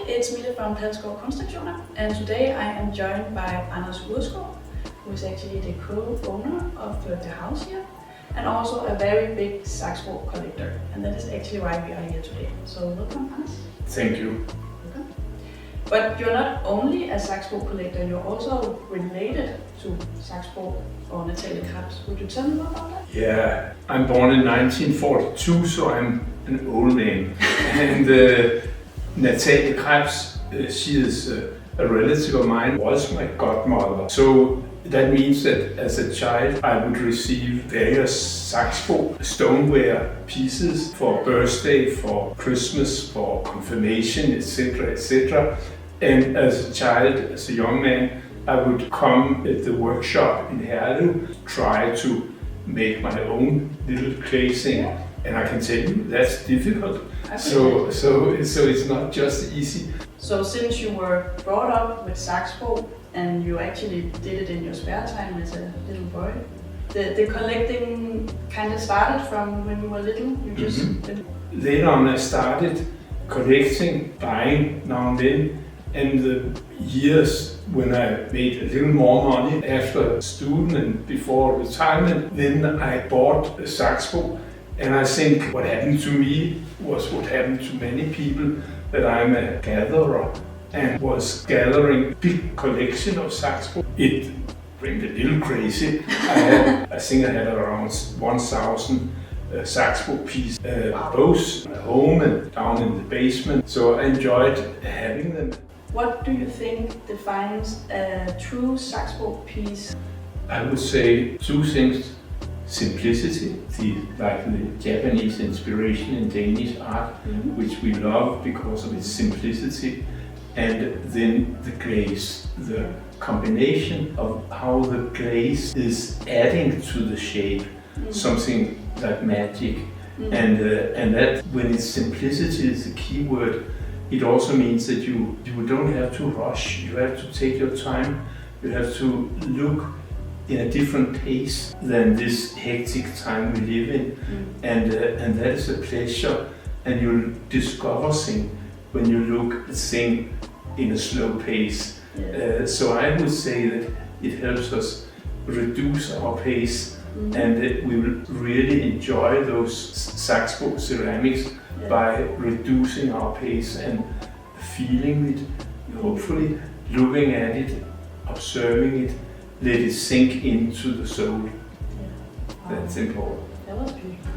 it's Mille from Palsgaard Kunstauktioner, and today I am joined by Anders Uhrskov, who is actually the co-owner of the house here, and also a very big Saxbo collector, and that is actually why we are here today. So welcome, Anders. Thank you. Welcome. But you're not only a Saxbo collector, you're also related to Saxbo or Nathalie Krebs. Would you tell me more about that? Yeah, I'm born in 1942, so I'm an old man. And Nathalie Krebs, she is a relative of mine, was my godmother. So that means that as a child I would receive various Saxbo stoneware pieces for birthday, for Christmas, for confirmation, etc., etc. And as a child, as a young man, I would come at the workshop in Herlev, try to make my own little clay thing. Yeah. And I can tell you, that's difficult. So it's not just easy. So since you were brought up with Saxbo and you actually did it in your spare time as a little boy, the collecting kind of started from when you were little? You just Later on I started collecting, buying now and then, and the years when I made a little more money after student and before retirement, then I bought a Saxbo. And I think what happened to me was what happened to many people, that I'm a gatherer and was gathering a big collection of Saxbo. It went a little crazy. I think I had around 1,000 Saxbo pieces, both at home and down in the basement. So I enjoyed having them. What do you think defines a true Saxbo piece? I would say two things. Simplicity, like the Japanese inspiration in Danish art, which we love because of its simplicity, and then the glaze, the combination of how the glaze is adding to the shape, something like magic, and that when its simplicity is the key word, it also means that you don't have to rush, you have to take your time, you have to look in a different pace than this hectic time we live in, and that is a pleasure, and you'll discover things when you look at things in a slow pace. So I would say that it helps us reduce our pace, and that we will really enjoy those Saxbo ceramics by reducing our pace and feeling it, hopefully looking at it, observing it, let it sink into the soul. That's important. That was beautiful.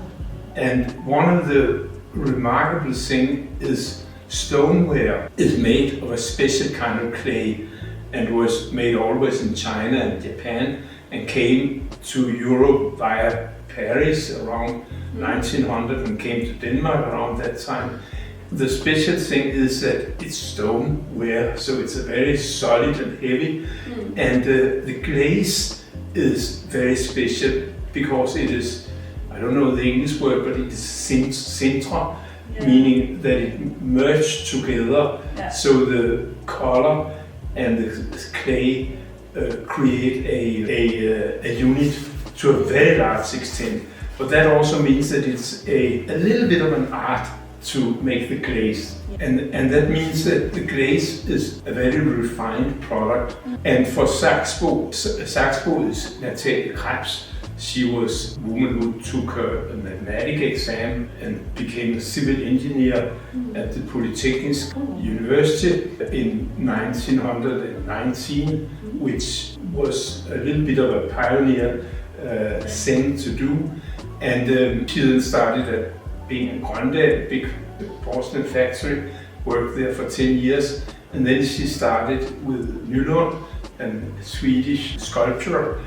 And one of the remarkable things is stoneware is made of a special kind of clay and was made always in China and Japan and came to Europe via Paris around 1900 and came to Denmark around that time. The special thing is that it's stoneware, so it's a very solid and heavy, and the glaze is very special because it is, I don't know the English word, but it is sintra, meaning that it merged together, so the color and the clay create a unit to a very large extent. But that also means that it's a little bit of an art to make the glaze. And that means that the glaze is a very refined product. And for Saxbo is Nathalie Krebs. She was a woman who took a mathematics exam and became a civil engineer at the Polytechnic University in 1919, which was a little bit of a pioneer thing to do. And she then started at being in grandchild, a big porcelain factory, worked there for 10 years, and then she started with Mille, a Swedish sculptor.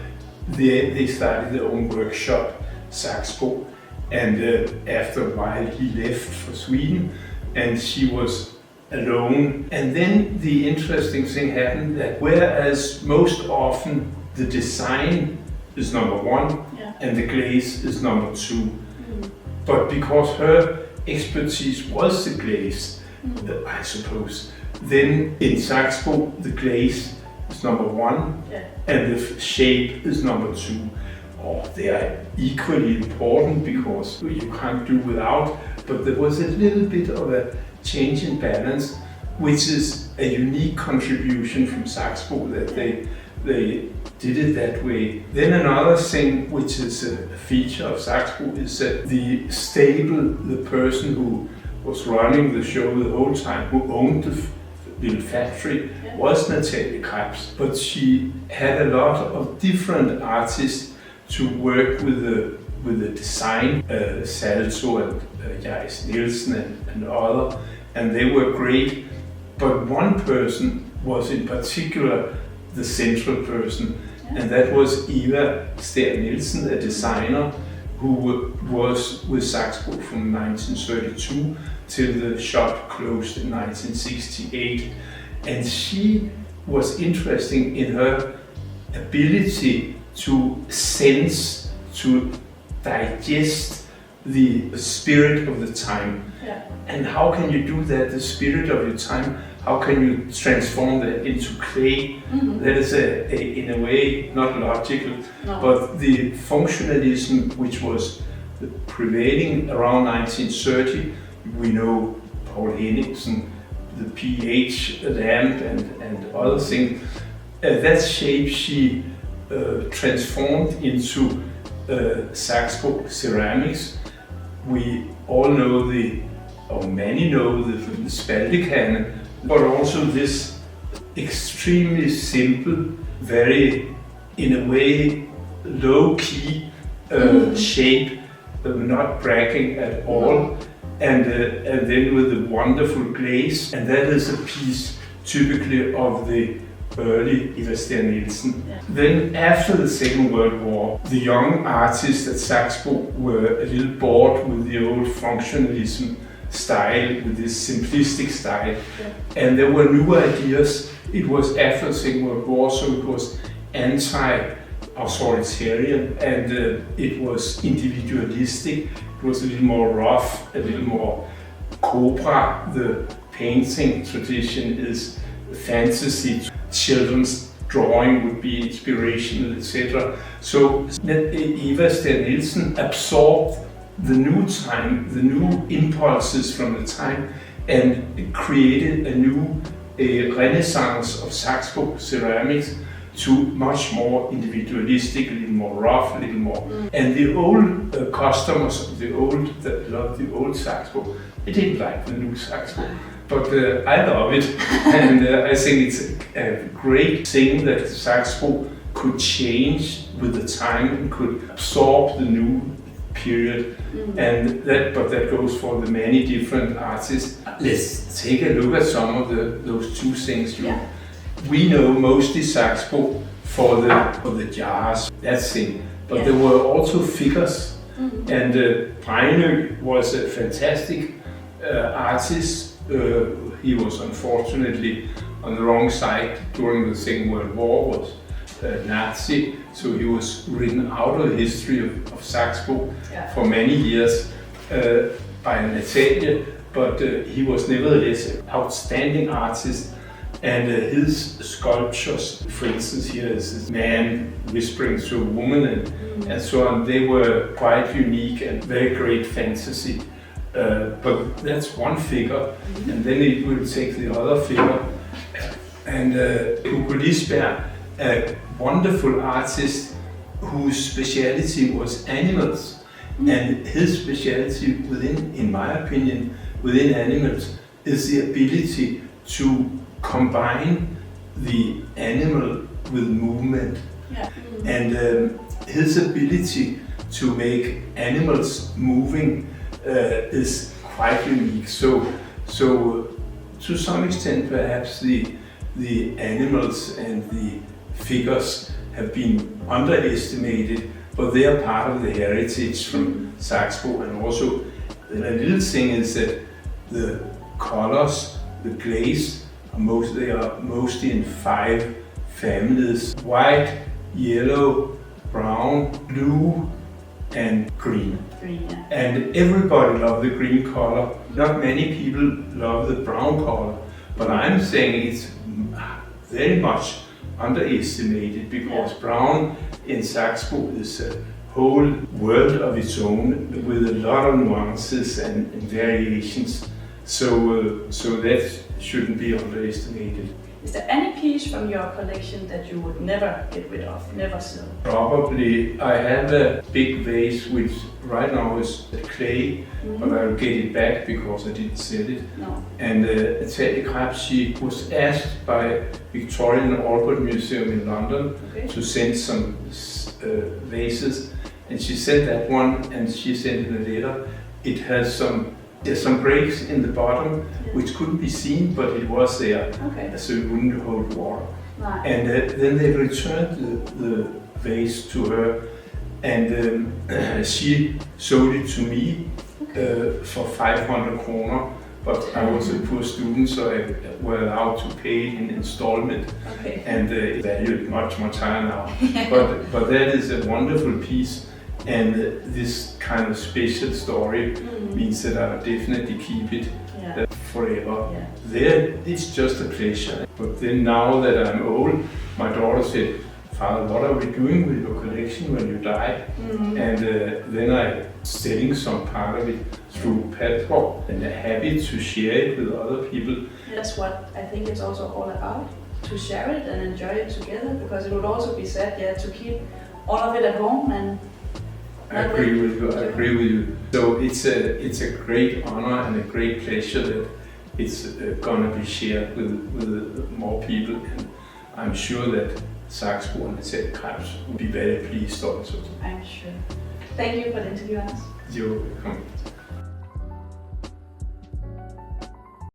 They started their own workshop, Saxbo, and after a while he left for Sweden and she was alone. And then the interesting thing happened that whereas most often the design is number one and the glaze is number two, but because her expertise was the glaze, I suppose, then in Saxbo the glaze is number one and the shape is number two. Or they are equally important because you can't do without, but there was a little bit of a change in balance which is a unique contribution from Saxbo that they did it that way. Then another thing which is a feature of Saxbo is that the stable, the person who was running the show the whole time, who owned the little factory, was Nathalie Krebs. But she had a lot of different artists to work with the design, Salto and Jais Nielsen and other, and they were great. But one person was in particular the central person, and that was Eva Stær Nielsen, a designer who was with Saxbo from 1932 till the shop closed in 1968. And she was interesting in her ability to sense, to digest the spirit of the time. Yeah. And how can you do that, the spirit of your time? How can you transform that into clay? Mm-hmm. That is in a way not logical, No. but the functionalism which was prevailing around 1930, we know Paul Henningsen, the pH lamp and other things, that shape she transformed into Saxbo ceramics. We all know many know the spaltekanne, but also this extremely simple, very, in a way, low-key shape, not bragging at all, and then with a wonderful glaze. And that is a piece typically of the early Eva Stær Nielsen. Yeah. Then after the Second World War, the young artists at Saxbo were a little bored with the old functionalism style, with this simplistic style, and there were new ideas. It was after the Second World War, so it was anti-authoritarian and it was individualistic. It was a little more rough, a little more cobra. The painting tradition is fantasy. Children's drawing would be inspirational, etc. So Eva Stær Nielsen absorbed the new time, the new impulses from the time, and created a renaissance of Saxbo ceramics to much more individualistic, a little more rough, a little more. And the old customers of that loved the old Saxbo, they didn't like the new Saxbo. But I love it, and I think it's a great thing that Saxbo could change with the time and could absorb the new period, and that goes for the many different artists. Let's take a look at some of those two things. We know mostly Saxbo for the jars, that thing, but there were also figures, and Breinø was a fantastic artist. He was unfortunately on the wrong side during the Second World War, was Nazi, so he was written out of the history of Saxbo for many years by Nathalie, but he was nevertheless an outstanding artist, and his sculptures, for instance, here is this man whispering to a woman and so on, they were quite unique and very great fantasy. But that's one figure, and then it will take the other figure. And Hugo Lisberg, a wonderful artist whose speciality was animals, and his speciality in my opinion, within animals, is the ability to combine the animal with movement. And his ability to make animals moving is quite unique. So to some extent, perhaps the animals and the figures have been underestimated, but they are part of the heritage from Saxbo. And also, the little thing is that the colors, the glaze, they are mostly in 5 families: white, yellow, brown, blue, and green. And everybody loves the green color. Not many people love the brown color, but I'm saying it's very much underestimated, because brown in Saxbo is a whole world of its own with a lot of nuances and variations. So that shouldn't be underestimated. Is there any piece from your collection that you would never get rid of, never sell? Probably. I have a big vase which right now is clay, but I'll get it back because I didn't sell it. No. And Nathalie Krebs, she was asked by Victoria and Albert Museum in London to send some vases, and she sent that one, and she sent in a letter. It has some breaks in the bottom, which couldn't be seen, but it was there, so it wouldn't hold water. Right. And then they returned the vase to her, and she sold it to me for 500 kroner. But I was a poor student, so I were allowed to pay it in installment, and it valued much higher now. But that is a wonderful piece, and this kind of special story means that I'll definitely keep it forever. Yeah. There, it's just a pleasure. But then now that I'm old, my daughter said, "Father, what are we doing with your collection when you die?" And then I'm selling some part of it through Palsgaard, and I'm happy to share it with other people. That's what I think it's also all about, to share it and enjoy it together, because it would also be sad to keep all of it at home and I agree with you. So it's a great honor and a great pleasure that it's gonna be shared with more people, and I'm sure that Saxbo and Nathalie Krebs will be very pleased also. I'm sure. Thank you for the interview, Anders. You're welcome.